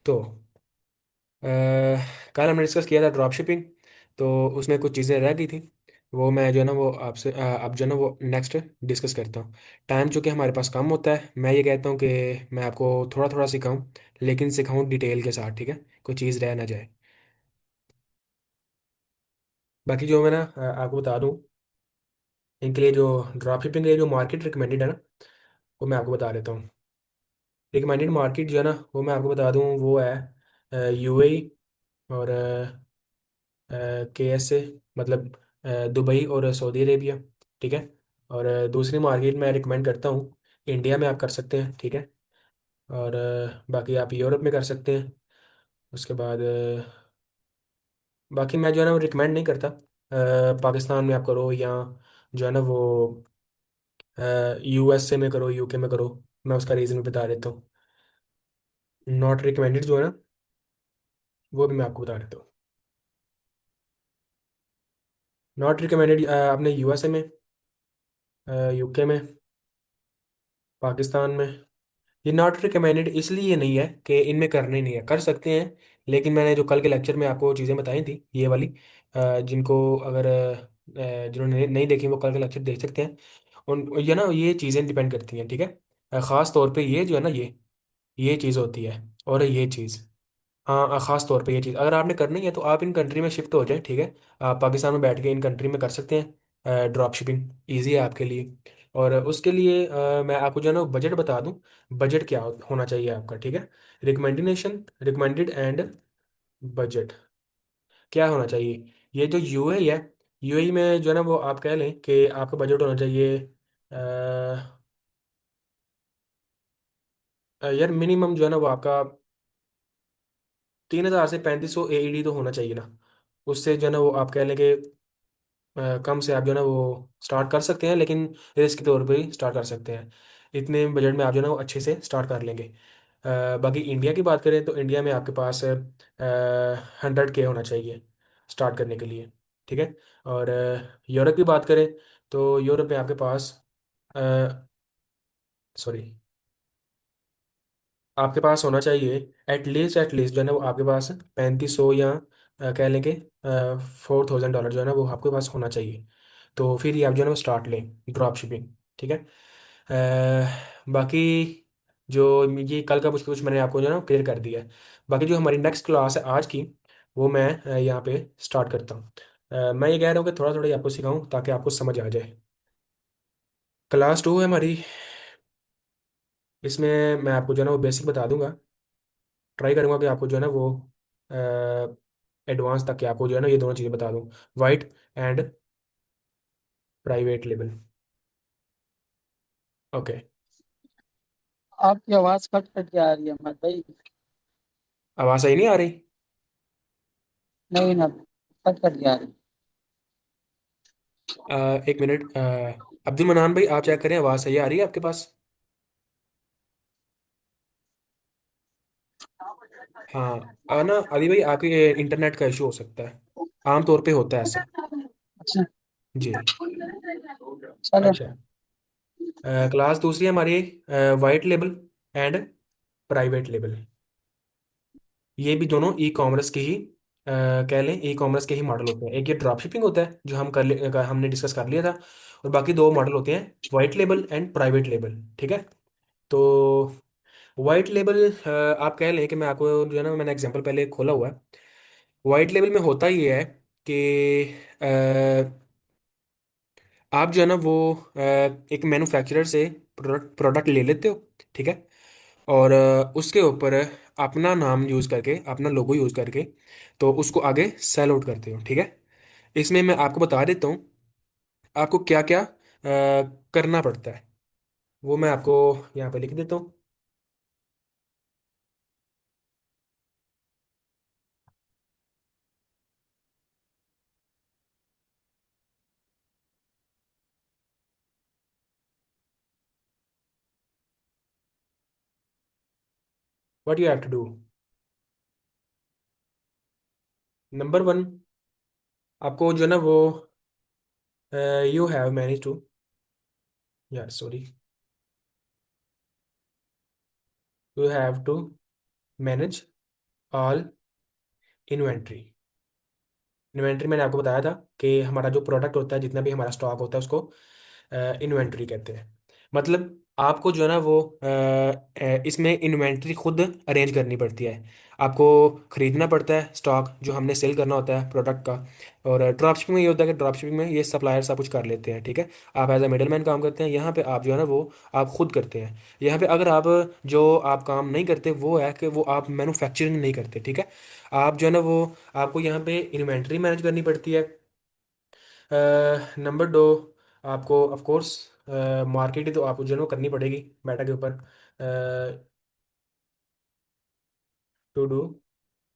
तो अ, कल हमने डिस्कस किया था ड्रॉप शिपिंग। तो उसमें कुछ चीज़ें रह गई थी। वो मैं जो है ना वो आपसे अब जो है ना वो नेक्स्ट डिस्कस करता हूँ। टाइम चूँकि हमारे पास कम होता है, मैं ये कहता हूँ कि मैं आपको थोड़ा थोड़ा सिखाऊं, लेकिन सिखाऊं डिटेल के साथ, ठीक है? कोई चीज़ रह ना जाए। बाकी जो मैं ना आपको बता दूँ, इनके लिए जो ड्रॉप शिपिंग के लिए जो मार्केट रिकमेंडेड है ना, वो मैं आपको बता देता हूँ। रिकमेंडेड मार्केट जो है ना, वो मैं आपको बता दूँ, वो है यूएई और KSA, मतलब दुबई और सऊदी अरेबिया, ठीक है? और दूसरी मार्केट मैं रिकमेंड करता हूँ, इंडिया में आप कर सकते हैं, ठीक है? और बाकी आप यूरोप में कर सकते हैं। उसके बाद बाकी मैं जो है ना वो रिकमेंड नहीं करता पाकिस्तान में आप करो, या जो है ना वो USA में करो, UK में करो। मैं उसका रीज़न भी बता देता हूँ। नॉट रिकमेंडेड जो है ना, वो भी मैं आपको बता देता हूँ। नॉट रिकमेंडेड आपने USA में, UK में, पाकिस्तान में। ये नॉट रिकमेंडेड इसलिए नहीं है कि इनमें करने नहीं है, कर सकते हैं। लेकिन मैंने जो कल के लेक्चर में आपको चीज़ें बताई थी ये वाली, जिनको अगर जिन्होंने नहीं देखी वो कल के लेक्चर देख सकते हैं। उन ये ना ये चीज़ें डिपेंड करती हैं, ठीक है? ख़ास तौर पे ये जो है ना ये चीज़ होती है, और ये चीज़। हाँ, ख़ास तौर पे ये चीज़ अगर आपने करनी है तो आप इन कंट्री में शिफ्ट हो जाए, ठीक है? आप पाकिस्तान में बैठ के इन कंट्री में कर सकते हैं ड्रॉप शिपिंग। ईजी है आपके लिए। और उसके लिए मैं आपको जो है ना बजट बता दूं। बजट क्या होना चाहिए आपका, ठीक है? रिकमेंडेड एंड बजट क्या होना चाहिए? ये जो यूएई है, यूएई में जो है ना वो आप कह लें कि आपका बजट होना चाहिए यार मिनिमम जो है ना वो आपका 3,000 से 3,500 AED तो होना चाहिए ना। उससे जो है ना वो आप कह लें कि कम से आप जो है ना वो स्टार्ट कर सकते हैं, लेकिन रिस्क के तौर पे ही स्टार्ट कर सकते हैं। इतने बजट में आप जो है ना वो अच्छे से स्टार्ट कर लेंगे। बाकी इंडिया की बात करें तो इंडिया में आपके पास 100K होना चाहिए स्टार्ट करने के लिए, ठीक है? और यूरोप की बात करें तो यूरोप में आपके पास सॉरी, आपके पास होना चाहिए एटलीस्ट जो है ना वो आपके पास 3,500 या कह लेंगे $4,000 जो है ना वो आपके पास होना चाहिए। तो फिर ये आप जो है ना वो स्टार्ट लें ड्रॉप शिपिंग, ठीक है? बाकी जो ये कल का कुछ कुछ मैंने आपको जो है ना क्लियर कर दिया है। बाकी जो हमारी नेक्स्ट क्लास है आज की, वो मैं यहाँ पे स्टार्ट करता हूँ। मैं ये कह रहा हूँ कि थोड़ा थोड़ा ही आपको सिखाऊं ताकि आपको समझ आ जाए। क्लास 2 है हमारी। इसमें मैं आपको जो है ना वो बेसिक बता दूंगा। ट्राई करूंगा कि आपको जो है ना वो एडवांस तक के आपको जो है ना ये दोनों चीज़ें बता दूं। White and private label. Okay. आपकी आवाज कट कट के आ रही है अहमद भाई। आवाज़ सही नहीं आ रही? नहीं ना, कट कट के आ रही। अ, एक मिनट, अब्दुल मनान भाई आप चेक करें आवाज़ सही आ रही है आपके पास? हाँ। ना अभी भाई आपके इंटरनेट का इशू हो सकता है, आमतौर पे होता है ऐसा। अच्छा। जी। चलो। अच्छा। क्लास दूसरी हमारी white label and private label. ये भी दोनों ई कॉमर्स के ही कह लें ई कॉमर्स के ही मॉडल होते हैं। एक ये ड्रॉप शिपिंग होता है जो हमने डिस्कस कर लिया था। और बाकी दो मॉडल होते हैं, white label and private label, ठीक है? तो वाइट लेबल आप कह लें कि मैं आपको जो है ना मैंने एग्जांपल पहले खोला हुआ है। वाइट लेबल में होता ये है कि आप जो है ना वो एक मैन्युफैक्चरर से प्रोडक्ट ले लेते हो, ठीक है? और उसके ऊपर अपना नाम यूज़ करके, अपना लोगो यूज़ करके, तो उसको आगे सेल आउट करते हो, ठीक है? इसमें मैं आपको बता देता हूँ आपको क्या क्या करना पड़ता है। वो मैं आपको यहाँ पे लिख देता हूँ। What you have to do. Number 1, आपको जो है ना वो यू हैव मैनेज टू, यार sorry, you have to manage all inventory. Inventory मैंने आपको बताया था कि हमारा जो प्रोडक्ट होता है, जितना भी हमारा स्टॉक होता है, उसको इन्वेंट्री कहते हैं। मतलब आपको जो है ना वो इसमें इन्वेंट्री खुद अरेंज करनी पड़ती है। आपको खरीदना पड़ता है स्टॉक जो हमने सेल करना होता है प्रोडक्ट का। और ड्रॉप शिपिंग में ये होता है कि ड्रॉप शिपिंग में ये सप्लायर सब कुछ कर लेते हैं, ठीक है। आप एज अ मिडलमैन काम करते हैं, यहाँ पे आप जो है ना वो आप खुद करते हैं। यहाँ पे अगर आप जो आप काम नहीं करते वो है कि वो आप मैन्युफैक्चरिंग नहीं करते, ठीक है। आप जो है ना वो आपको यहाँ पे इन्वेंट्री मैनेज करनी पड़ती है। नंबर दो, आपको ऑफ कोर्स मार्केटिंग तो आपको जो है ना वो करनी पड़ेगी मेटा के ऊपर। To do.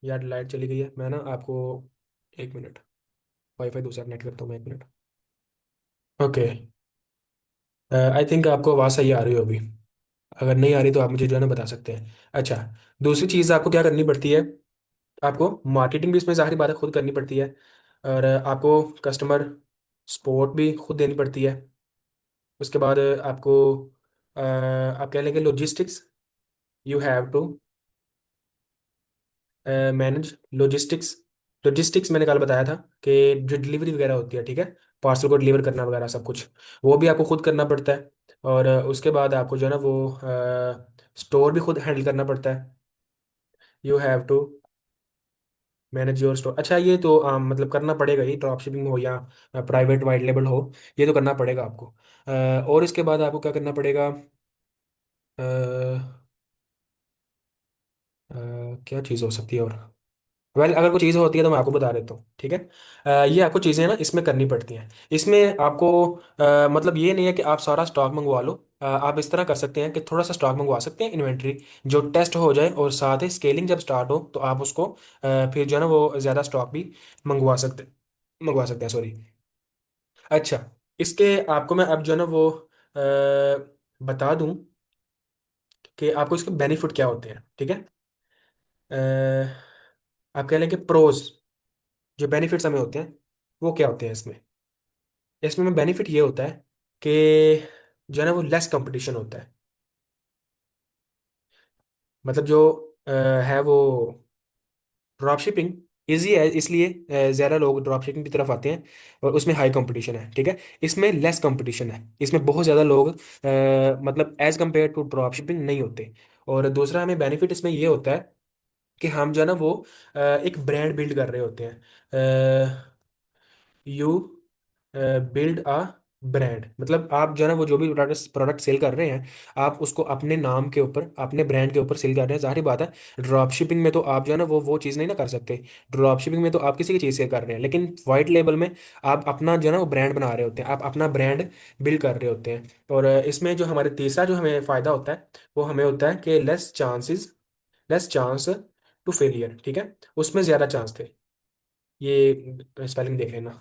यार लाइट चली गई है, मैं ना आपको एक मिनट वाईफाई दूसरा नेट करता हूँ मैं, एक मिनट। ओके। आई थिंक आपको आवाज़ सही आ रही होगी। अगर नहीं आ रही तो आप मुझे जो है ना बता सकते हैं। अच्छा, दूसरी चीज़ आपको क्या करनी पड़ती है, आपको मार्केटिंग भी इसमें ज़ाहिर बात है खुद करनी पड़ती है। और आपको कस्टमर सपोर्ट भी खुद देनी पड़ती है। उसके बाद आपको आप कह लेंगे logistics. You have to manage logistics. Logistics मैंने कल बताया था कि जो डिलीवरी वगैरह होती है, ठीक है, पार्सल को डिलीवर करना वगैरह सब कुछ, वो भी आपको खुद करना पड़ता है। और उसके बाद आपको जो है ना वो स्टोर भी खुद हैंडल करना पड़ता है। You have to manage your store. अच्छा, ये तो मतलब करना पड़ेगा ही, ड्रॉप शिपिंग हो या प्राइवेट वाइट लेबल हो, ये तो करना पड़ेगा आपको। और इसके बाद आपको क्या करना पड़ेगा, अ, क्या चीज़ हो सकती है और। अगर कोई चीज़ होती है तो मैं आपको बता देता हूँ, ठीक है। ये आपको चीज़ें ना इसमें करनी पड़ती हैं। इसमें आपको मतलब ये नहीं है कि आप सारा स्टॉक मंगवा लो। आप इस तरह कर सकते हैं कि थोड़ा सा स्टॉक मंगवा सकते हैं, इन्वेंट्री जो टेस्ट हो जाए, और साथ ही स्केलिंग जब स्टार्ट हो तो आप उसको फिर जो है ना वो ज़्यादा स्टॉक भी मंगवा सकते हैं, सॉरी। अच्छा, इसके आपको मैं अब जो है ना वो बता दूं कि आपको इसके बेनिफिट क्या होते हैं, ठीक है। आप कह लें कि प्रोज, जो बेनिफिट्स हमें होते हैं वो क्या होते हैं इसमें। इसमें में बेनिफिट ये होता है कि जो है ना वो लेस कंपटीशन होता है। मतलब जो है वो ड्रॉप शिपिंग ईजी है, इसलिए ज़्यादा लोग ड्रॉप शिपिंग की तरफ आते हैं। और उसमें हाई कंपटीशन है, ठीक है। इसमें लेस कंपटीशन है, इसमें बहुत ज़्यादा लोग मतलब as compare to drop shipping नहीं होते। और दूसरा हमें बेनिफिट इसमें ये होता है कि हम जो है ना वो एक ब्रांड बिल्ड कर रहे होते हैं। यू बिल्ड अ ब्रांड, मतलब आप जो है ना वो जो भी प्रोडक्ट सेल कर रहे हैं, आप उसको अपने नाम के ऊपर, अपने ब्रांड के ऊपर सेल कर रहे हैं। जाहिर बात है ड्रॉप शिपिंग में तो आप जो है ना वो चीज़ नहीं ना कर सकते। ड्रॉप शिपिंग में तो आप किसी की चीज़ सेल कर रहे हैं, लेकिन वाइट लेबल में आप अपना जो है ना वो ब्रांड बना रहे होते हैं, आप अपना ब्रांड बिल्ड कर रहे होते हैं। और इसमें जो हमारे तीसरा जो हमें फ़ायदा होता है वो हमें होता है कि लेस चांस टू फेलियर, ठीक है। उसमें ज़्यादा चांस थे, ये स्पेलिंग देख लेना।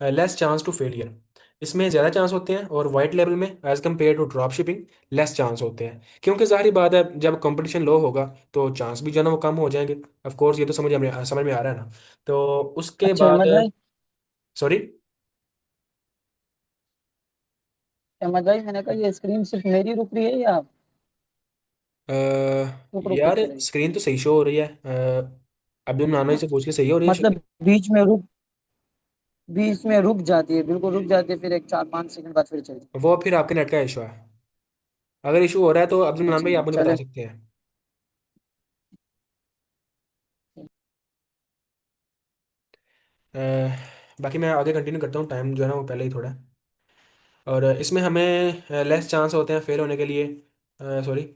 लेस चांस टू फेलियर, इसमें ज़्यादा चांस होते हैं। और वाइट लेवल में as compare to drop shipping less chance होते हैं, क्योंकि जाहिर बात है जब कंपटीशन लो होगा तो चांस भी जो है ना वो कम हो जाएंगे। ऑफ कोर्स ये तो समझ में आ रहा है ना। तो उसके अच्छा बाद, अहमद भाई। सॉरी। अहमद भाई, मैंने कहा ये स्क्रीन सिर्फ मेरी रुक रही है या रुक रुक के यार चल रही है? स्क्रीन तो सही शो हो रही है। अब्दुल नाना से पूछ के सही हो रही है मतलब शक्ल। बीच में रुक जाती है, बिल्कुल रुक जाती है, फिर एक 4-5 सेकंड बाद फिर चलती वो फिर आपके नेट का इशू है। अगर इशू हो रहा है तो अब्दुल है। नाना अच्छा भाई आप मुझे बता चले। सकते हैं। अ, बाकी मैं आगे कंटिन्यू करता हूँ, टाइम जो है ना वो पहले ही थोड़ा है। और इसमें हमें लेस चांस होते हैं फेल होने के लिए। सॉरी,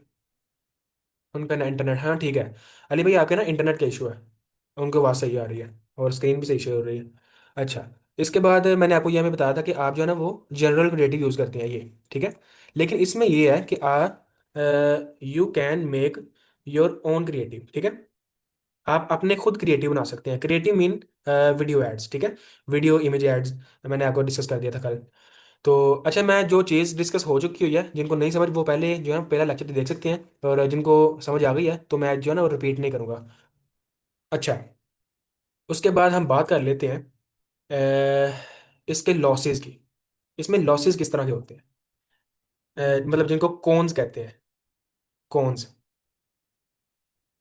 उनका ना इंटरनेट, हाँ ठीक है। अली भाई आपके ना इंटरनेट का इशू है, उनको आवाज़ सही आ रही है और स्क्रीन भी सही शो हो रही है। अच्छा, इसके बाद मैंने आपको यह भी बताया था कि आप जो है ना वो जनरल क्रिएटिव यूज़ करते हैं ये, ठीक है। लेकिन इसमें ये है कि you can make your own creative, ठीक है। आप अपने खुद क्रिएटिव बना सकते हैं। क्रिएटिव मीन वीडियो एड्स, ठीक है, वीडियो इमेज एड्स, मैंने आपको डिस्कस कर दिया था कल। तो अच्छा, मैं जो चीज़ डिस्कस हो चुकी हुई है, जिनको नहीं समझ वो पहले जो है पहला लेक्चर देख सकते हैं, और जिनको समझ आ गई है तो मैं जो है ना वो रिपीट नहीं करूँगा। अच्छा, उसके बाद हम बात कर लेते हैं इसके लॉसेस की। इसमें लॉसेस किस तरह के होते हैं, मतलब जिनको कॉन्स कहते हैं, कॉन्स।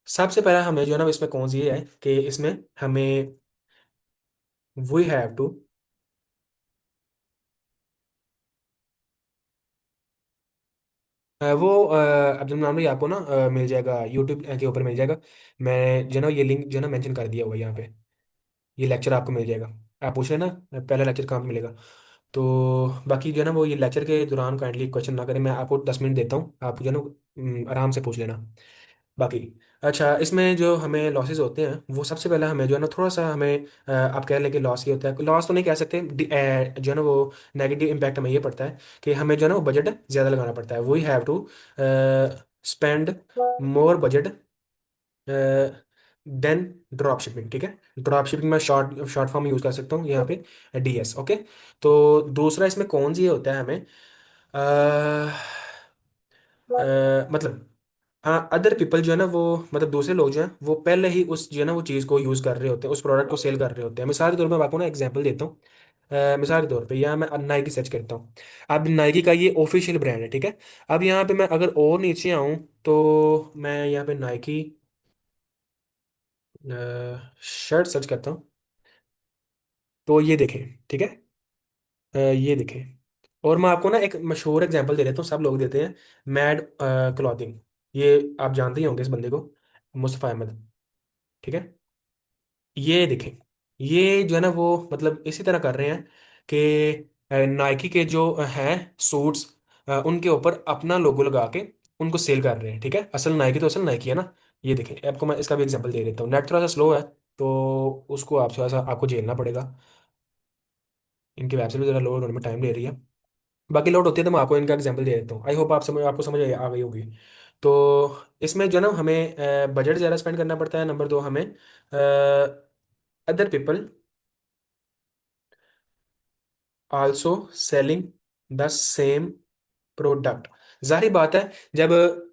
सबसे पहला हमें जो है ना इसमें कौन सी है कि इसमें हमें वी हैव टू, वो अब्दुल नाम आपको ना मिल जाएगा यूट्यूब के ऊपर मिल जाएगा। मैं जो है ना ये लिंक जो है ना मेंशन कर दिया हुआ है यहाँ पे। ये लेक्चर आपको मिल जाएगा। आप पूछ लेना पहला लेक्चर कहाँ पे मिलेगा। तो बाकी जो है ना वो ये लेक्चर के दौरान काइंडली क्वेश्चन ना करें, मैं आपको 10 मिनट देता हूँ, आप जो है ना आराम से पूछ लेना बाकी। अच्छा, इसमें जो हमें लॉसेस होते हैं वो सबसे पहले हमें जो है ना थोड़ा सा हमें आप कह लें कि लॉस ये होता है, लॉस तो नहीं कह सकते, जो है ना वो नेगेटिव इम्पैक्ट हमें ये पड़ता है कि हमें जो है ना वो बजट ज़्यादा लगाना पड़ता है। We have to spend more budget than drop shipping. ठीक है, ड्रॉप शिपिंग में शॉर्ट शॉर्ट फॉर्म यूज़ कर सकता हूँ यहाँ पे, DS। ओके। तो दूसरा इसमें कौन सी होता है हमें मतलब हाँ, अदर पीपल जो है ना वो मतलब दूसरे लोग जो हैं वो पहले ही उस जो है ना वो चीज़ को यूज़ कर रहे होते हैं, उस प्रोडक्ट को सेल कर रहे होते हैं। मिसाल के तौर पर मैं आपको ना एग्जांपल देता हूँ। मिसाल के तौर पे यहाँ मैं नाइकी सर्च करता हूँ। अब नाइकी का ये ऑफिशियल ब्रांड है, ठीक है। अब यहाँ पे मैं अगर और नीचे आऊँ तो मैं यहाँ पे नाइकी शर्ट सर्च करता हूँ। तो ये देखें, ठीक है। ये देखें। और मैं आपको ना एक मशहूर एग्जांपल दे देता हूँ, सब लोग देते हैं। मैड क्लॉथिंग, ये आप जानते ही होंगे इस बंदे को, मुस्तफ़ा अहमद। ठीक है। ये देखें, ये जो है ना वो मतलब इसी तरह कर रहे हैं कि नाइकी के जो हैं सूट्स, उनके ऊपर अपना लोगो लगा के उनको सेल कर रहे हैं। ठीक है, असल नाइकी तो असल नाइकी है ना। ये देखें, आपको मैं इसका भी एग्जांपल दे देता हूँ। नेट थोड़ा सा स्लो है तो उसको आप थोड़ा सा आपको झेलना पड़ेगा। इनकी वेबसाइट भी ज़रा लोड होने में टाइम ले रही है। बाकी लोड होती है तो मैं आपको इनका एग्जांपल दे देता हूँ। आई होप आपको समझ आ गई होगी। तो इसमें जो है ना हमें बजट ज़्यादा स्पेंड करना पड़ता है। नंबर 2, हमें other people also selling the same product. जाहिर बात है, जब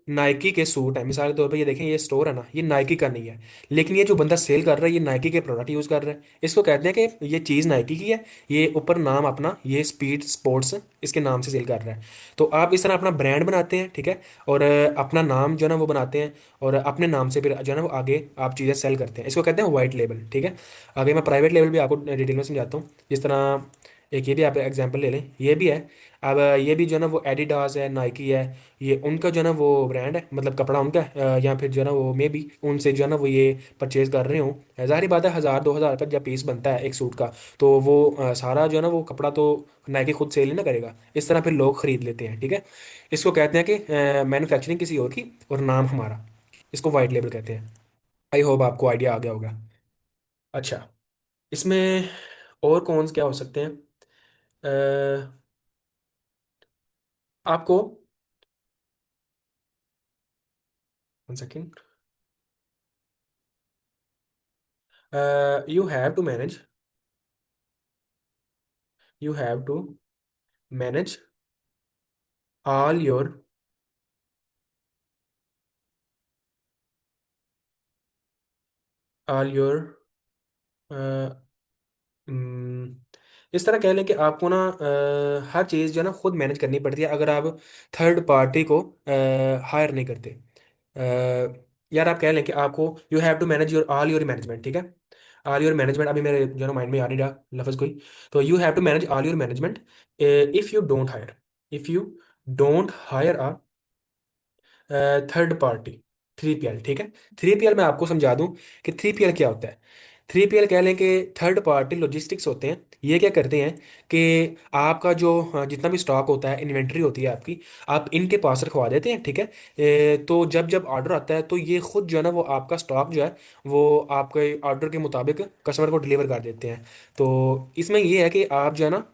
नाइकी के सूट है, मिसाल के तौर पे ये देखें, ये स्टोर है ना, ये नाइकी का नहीं है, लेकिन ये जो बंदा सेल कर रहा है ये नाइकी के प्रोडक्ट यूज कर रहा है। इसको कहते हैं कि ये चीज़ नाइकी की है, ये ऊपर नाम अपना ये स्पीड स्पोर्ट्स इसके नाम से सेल कर रहा है। तो आप इस तरह अपना ब्रांड बनाते हैं, ठीक है, और अपना नाम जो है ना वो बनाते हैं, और अपने नाम से फिर जो है ना वो आगे आप चीज़ें सेल करते हैं। इसको कहते हैं वाइट लेबल। ठीक है। आगे मैं प्राइवेट लेबल भी आपको डिटेल में समझाता हूँ। जिस तरह एक ये भी आप एग्जांपल ले लें, ये भी है। अब ये भी जो है ना वो एडिडास है, नाइकी है, ये उनका जो है ना वो ब्रांड है, मतलब कपड़ा उनका है। या फिर जो है ना वो मे भी उनसे जो है ना वो ये परचेज कर रहे हूँ। जाहिर बात है 1000-2000 का जब पीस बनता है एक सूट का, तो वो सारा जो है ना वो कपड़ा तो नाइकी खुद सेल ही ना करेगा, इस तरह फिर लोग खरीद लेते हैं। ठीक है। इसको कहते हैं कि मैन्युफैक्चरिंग किसी और की और नाम हमारा, इसको वाइट लेबल कहते हैं। आई होप आपको आइडिया आ गया होगा। अच्छा, इसमें और कौन क्या हो सकते हैं आपको, 1 second. You have to manage, you have to manage all your all your uh, hmm, इस तरह कह लें कि आपको ना हर चीज़ जो है ना खुद मैनेज करनी पड़ती है अगर आप थर्ड पार्टी को हायर नहीं करते। यार आप कह लें कि आपको you have to manage your all your management. ठीक है। ऑल योर मैनेजमेंट अभी मेरे जो है ना माइंड में आ नहीं रहा लफ्ज़ कोई। तो you have to manage all your management if you don't hire, if you don't hire third party, 3PL। ठीक है। 3PL मैं आपको समझा दूं कि 3PL क्या होता है। 3PL कह लें कि थर्ड पार्टी लॉजिस्टिक्स होते हैं। ये क्या करते हैं कि आपका जो जितना भी स्टॉक होता है, इन्वेंट्री होती है आपकी, आप इनके पास रखवा देते हैं। ठीक है। तो जब जब ऑर्डर आता है तो ये खुद जो है ना वो आपका स्टॉक जो है वो आपके ऑर्डर के मुताबिक कस्टमर को डिलीवर कर देते हैं। तो इसमें ये है कि आप जो है ना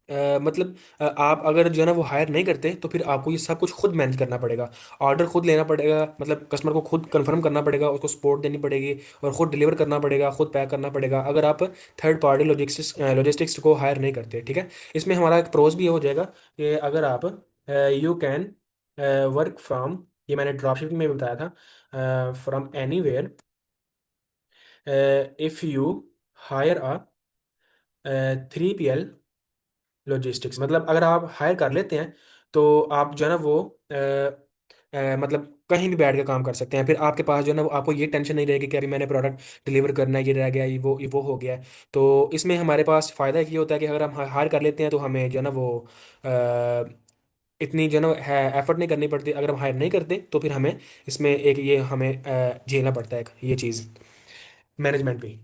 मतलब आप अगर जो है ना वो हायर नहीं करते तो फिर आपको ये सब कुछ खुद मैनेज करना पड़ेगा। ऑर्डर खुद लेना पड़ेगा, मतलब कस्टमर को खुद कंफर्म करना पड़ेगा, उसको सपोर्ट देनी पड़ेगी, और खुद डिलीवर करना पड़ेगा, खुद पैक करना पड़ेगा, अगर आप थर्ड पार्टी लॉजिस्टिक्स को हायर नहीं करते। ठीक है। इसमें हमारा एक प्रोज भी ये हो जाएगा कि अगर आप यू कैन वर्क फ्रॉम, ये मैंने ड्रॉपशिपिंग में भी बताया था, from anywhere if you hire a 3PL logistics. मतलब अगर आप हायर कर लेते हैं तो आप जो है ना वो मतलब कहीं भी बैठ के काम कर सकते हैं। फिर आपके पास जो है ना वो आपको ये टेंशन नहीं रहेगी कि अभी मैंने प्रोडक्ट डिलीवर करना है, ये रह गया, ये वो हो गया है। तो इसमें हमारे पास फ़ायदा ये होता है कि अगर हम हायर कर लेते हैं तो हमें जो है ना वो इतनी जो है ना है एफर्ट नहीं करनी पड़ती। अगर हम हायर नहीं करते तो फिर हमें इसमें एक ये हमें झेलना पड़ता है ये चीज़ मैनेजमेंट भी।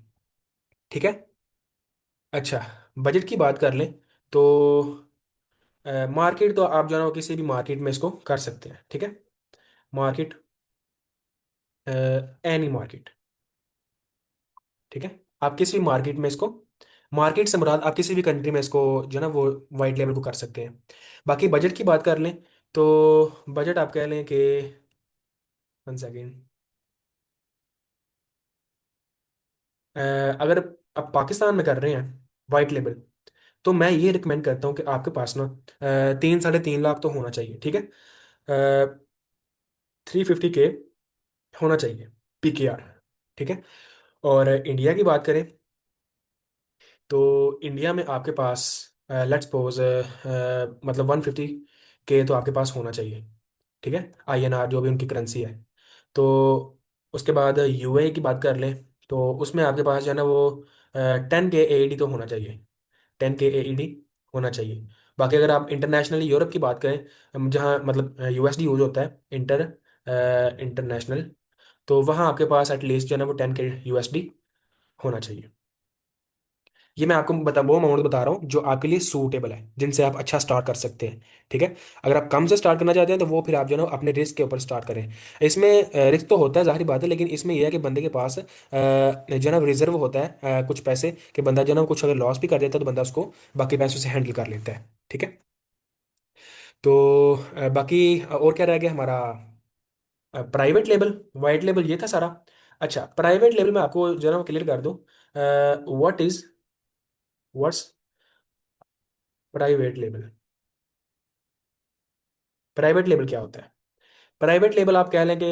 ठीक है। अच्छा, बजट की बात कर लें तो मार्केट तो आप जो है ना वो किसी भी मार्केट में इसको कर सकते हैं। ठीक है। Market, any market. ठीक है। आप किसी भी मार्केट में इसको, मार्केट से मुराद आप किसी भी कंट्री में इसको जो है ना वो वाइट लेवल को कर सकते हैं। बाकी बजट की बात कर लें तो बजट आप कह लें कि, वन सेकेंड, अगर आप पाकिस्तान में कर रहे हैं वाइट लेवल, तो मैं ये रिकमेंड करता हूँ कि आपके पास ना 3 साढ़े 3 लाख तो होना चाहिए। ठीक है। 350K होना चाहिए, PKR। ठीक है। और इंडिया की बात करें तो इंडिया में आपके पास लेट्स सपोज मतलब 150K तो आपके पास होना चाहिए। ठीक है। INR जो भी उनकी करेंसी है। तो उसके बाद UAE की बात कर लें तो उसमें आपके पास जो है ना वो 10K AED तो होना चाहिए। 10K AED होना चाहिए। बाकी अगर आप इंटरनेशनली यूरोप की बात करें, जहाँ मतलब USD यूज होता है इंटरनेशनल, तो वहाँ आपके पास एटलीस्ट जो है ना वो 10K USD होना चाहिए। ये मैं आपको वो अमाउंट बता रहा हूँ जो आपके लिए सूटेबल है, जिनसे आप अच्छा स्टार्ट कर सकते हैं। ठीक है। अगर आप कम से स्टार्ट करना चाहते हैं तो वो फिर आप जो है ना अपने रिस्क के ऊपर स्टार्ट करें। इसमें रिस्क तो होता है, जाहिर बात है, लेकिन इसमें यह है कि बंदे के पास जो है ना रिजर्व होता है कुछ पैसे, कि बंदा जो है ना कुछ अगर लॉस भी कर देता है तो बंदा उसको बाकी पैसों से हैंडल कर लेता है। ठीक है। तो बाकी और क्या रह गया हमारा, प्राइवेट लेवल, वाइट लेवल, ये था सारा। अच्छा, प्राइवेट लेवल में आपको जो है ना क्लियर कर दूं, what's private level. Private level क्या होता है? प्राइवेट लेवल आप कह लें कि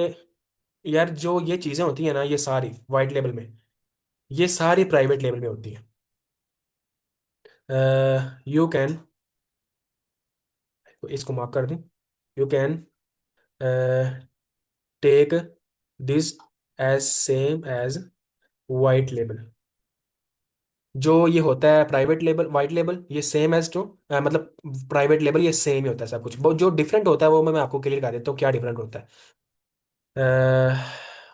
यार जो ये चीज़ें होती हैं ना ये सारी वाइट लेवल में, ये सारी प्राइवेट लेवल में होती हैं। यू कैन, इसको मार्क कर दूं, you can take this as same as white level. जो ये होता है प्राइवेट लेवल, वाइट लेवल, ये सेम एज टू मतलब प्राइवेट लेवल ये सेम ही होता है सब कुछ। जो डिफरेंट होता है वो मैं आपको क्लियर कर देता हूँ क्या डिफरेंट होता है।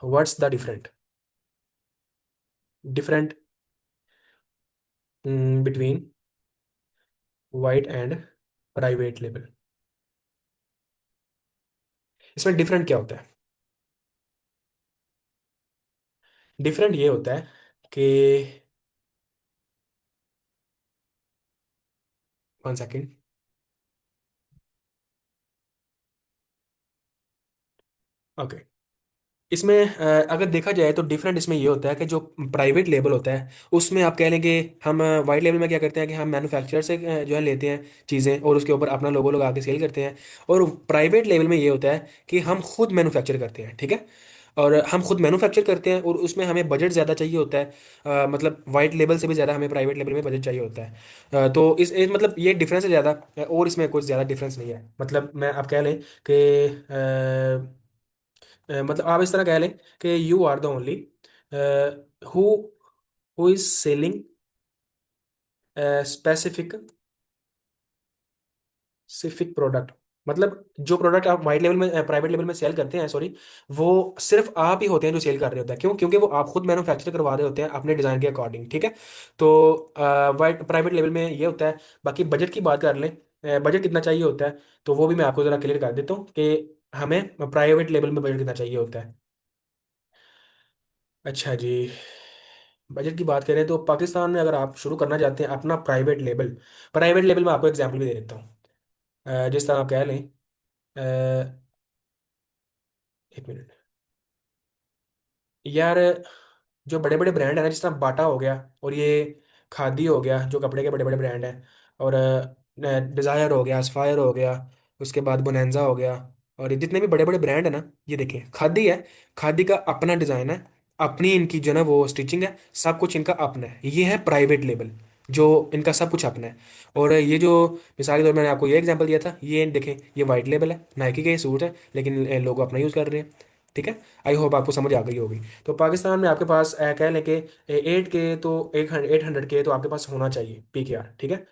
What's the different, different between white and private level? इसमें डिफरेंट क्या होता है? डिफरेंट ये होता है कि, वन सेकेंड, ओके। इसमें अगर देखा जाए तो डिफरेंट इसमें ये होता है कि जो प्राइवेट लेबल होता है उसमें आप कह लें कि हम वाइट लेबल में क्या करते हैं कि हम मैन्युफैक्चरर से जो है लेते हैं चीज़ें और उसके ऊपर अपना लोगो लगा के सेल करते हैं। और प्राइवेट लेवल में ये होता है कि हम खुद मैन्युफैक्चर करते हैं। ठीक है। और हम खुद मैन्युफैक्चर करते हैं और उसमें हमें बजट ज़्यादा चाहिए होता है। मतलब वाइट लेवल से भी ज़्यादा हमें प्राइवेट लेवल में बजट चाहिए होता है। तो मतलब ये डिफरेंस है ज़्यादा। और इसमें कुछ ज़्यादा डिफरेंस नहीं है। मतलब मैं आप कह लें कि मतलब आप इस तरह कह लें कि you are the only who who is selling specific specific product. मतलब जो प्रोडक्ट आप वाइट लेवल में प्राइवेट लेवल में सेल करते हैं, सॉरी, वो सिर्फ आप ही होते हैं जो सेल कर रहे होते हैं। क्यों? क्योंकि वो आप खुद मैन्युफैक्चर करवा रहे होते हैं अपने डिज़ाइन के अकॉर्डिंग। ठीक है। तो वाइट प्राइवेट लेवल में ये होता है। बाकी बजट की बात कर लें, बजट कितना चाहिए होता है, तो वो भी मैं आपको ज़रा क्लियर कर देता हूँ कि हमें प्राइवेट लेवल में बजट कितना चाहिए होता है। अच्छा जी, बजट की बात करें तो पाकिस्तान में अगर आप शुरू करना चाहते हैं अपना प्राइवेट लेबल, प्राइवेट लेबल में आपको एग्जांपल भी दे देता हूँ। जिस तरह आप कह लें, अ, एक मिनट यार, जो बड़े बड़े ब्रांड है ना, जिस तरह बाटा हो गया और ये खादी हो गया जो कपड़े के बड़े बड़े ब्रांड हैं, और डिज़ायर हो गया, एस्पायर हो गया, उसके बाद बोनेंजा हो गया, और ये जितने भी बड़े बड़े ब्रांड है ना, ये देखिए खादी है, खादी का अपना डिज़ाइन है, अपनी इनकी जो है ना वो स्टिचिंग है, सब कुछ इनका अपना है, ये है प्राइवेट लेबल। जो इनका सब कुछ अपना है। और ये जो मिसाल के तौर पर मैंने आपको ये एग्जांपल दिया था, ये देखें, ये वाइट लेबल है, नाइकी के ये सूट है, लेकिन लोगो अपना यूज़ कर रहे हैं। ठीक है। आई होप आपको समझ आ गई होगी। तो पाकिस्तान में आपके पास कह लें कि 8K तो 800K तो आपके पास होना चाहिए PKR। ठीक है।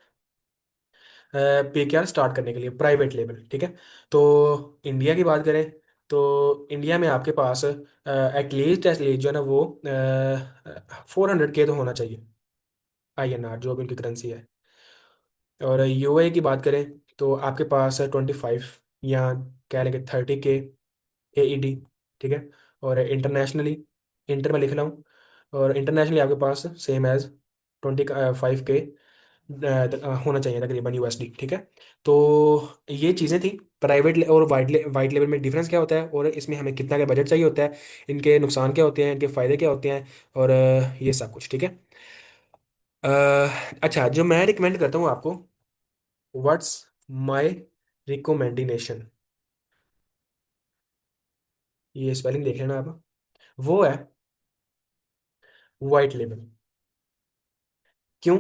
PKR स्टार्ट करने के लिए प्राइवेट लेबल। ठीक है। तो इंडिया की बात करें तो इंडिया में आपके पास एटलीस्ट जो है ना वो 400K तो होना चाहिए, INR जो भी उनकी करेंसी है। और UAE की बात करें तो आपके पास 25 या कह लेंगे 30K AED। ठीक है। और इंटरनेशनली, इंटर में लिख रहा हूँ, और इंटरनेशनली आपके पास सेम एज 25K होना चाहिए तकरीबन USD। ठीक है। तो ये चीज़ें थी। प्राइवेट और वाइट लेवल में डिफरेंस क्या होता है, और इसमें हमें कितना का बजट चाहिए होता है, इनके नुकसान क्या होते हैं, इनके फ़ायदे क्या होते हैं, और ये सब कुछ। ठीक है। अ, अच्छा, जो मैं रिकमेंड करता हूँ आपको, व्हाट्स माई रिकमेंडेशन, ये स्पेलिंग देख लेना आप, वो है वाइट लेवल। क्यों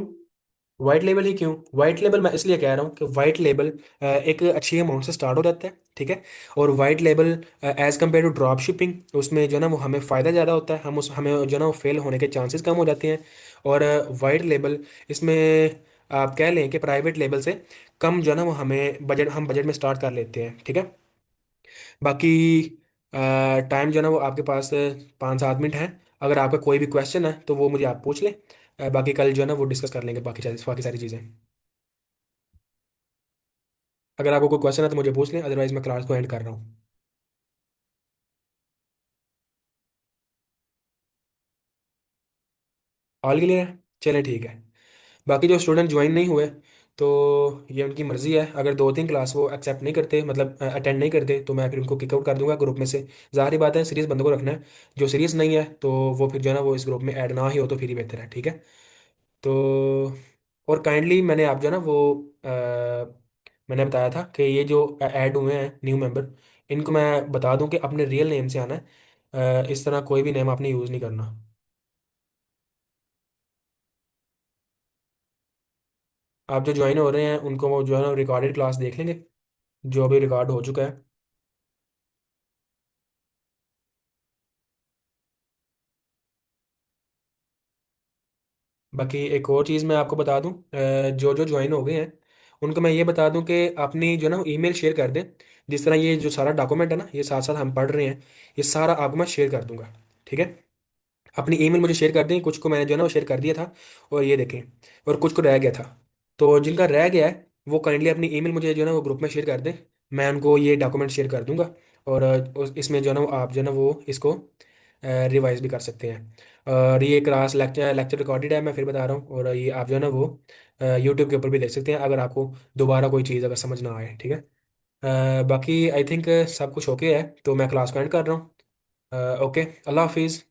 वाइट लेबल ही क्यों? वाइट लेबल मैं इसलिए कह रहा हूँ कि वाइट लेबल एक अच्छी अमाउंट से स्टार्ट हो जाता है। ठीक है। और white label as compare to drop shipping, उसमें जो है ना वो हमें फ़ायदा ज़्यादा होता है, हमें जो है ना वो फेल होने के चांसेस कम हो जाते हैं। और वाइट लेबल इसमें आप कह लें कि प्राइवेट लेबल से कम जो है ना वो हमें बजट, हम बजट में स्टार्ट कर लेते हैं। ठीक है। बाकी टाइम जो है ना वो आपके पास 5-7 मिनट है। अगर आपका कोई भी क्वेश्चन है तो वो मुझे आप पूछ लें। बाकी कल जो है ना वो डिस्कस कर लेंगे बाकी सारी चीज़ें। अगर आपको कोई क्वेश्चन है तो मुझे पूछ लें, अदरवाइज मैं क्लास को एंड कर रहा हूँ। ऑल क्लियर है? चलें ठीक है। बाकी जो स्टूडेंट ज्वाइन नहीं हुए तो ये उनकी मर्ज़ी है, अगर 2-3 क्लास वो एक्सेप्ट नहीं करते, मतलब अटेंड नहीं करते, तो मैं फिर उनको किक आउट कर दूंगा ग्रुप में से। ज़ाहिर बात है सीरियस बंदों को रखना है, जो सीरियस नहीं है तो वो फिर जो है ना वो इस ग्रुप में ऐड ना ही हो तो फिर ही बेहतर है। ठीक है। तो और काइंडली मैंने आप जो है ना वो अ, मैंने बताया था कि ये जो ऐड हुए हैं न्यू मेंबर, इनको मैं बता दूं कि अपने रियल नेम से आना है। इस तरह कोई भी नेम आपने यूज़ नहीं करना। आप जो ज्वाइन हो रहे हैं उनको वो जो है ना रिकॉर्डेड क्लास देख लेंगे, जो अभी रिकॉर्ड हो चुका है। बाकी एक और चीज़ मैं आपको बता दूं, जो जो ज्वाइन हो गए हैं उनको मैं ये बता दूं कि अपनी जो ना ईमेल शेयर कर दें। जिस तरह ये जो सारा डॉक्यूमेंट है ना, ये साथ साथ हम पढ़ रहे हैं, ये सारा आपको मैं शेयर कर दूंगा। ठीक है। अपनी ईमेल मुझे शेयर कर दें, कुछ को मैंने जो है ना वो शेयर कर दिया था, और ये देखें, और कुछ को रह गया था। तो जिनका रह गया है वो काइंडली अपनी ईमेल मुझे जो है ना वो ग्रुप में शेयर कर दें। मैं उनको ये डॉक्यूमेंट शेयर कर दूंगा, और इसमें जो है ना वो आप जो है ना वो इसको रिवाइज भी कर सकते हैं। और ये क्लास लेक्चर लेक्चर रिकॉर्डेड है, मैं फिर बता रहा हूँ, और ये आप जो है ना वो यूट्यूब के ऊपर भी देख सकते हैं अगर आपको दोबारा कोई चीज़ अगर समझ ना आए। ठीक है। बाकी आई थिंक सब कुछ ओके है, तो मैं क्लास को एंड कर रहा हूँ। ओके, अल्लाह हाफिज़।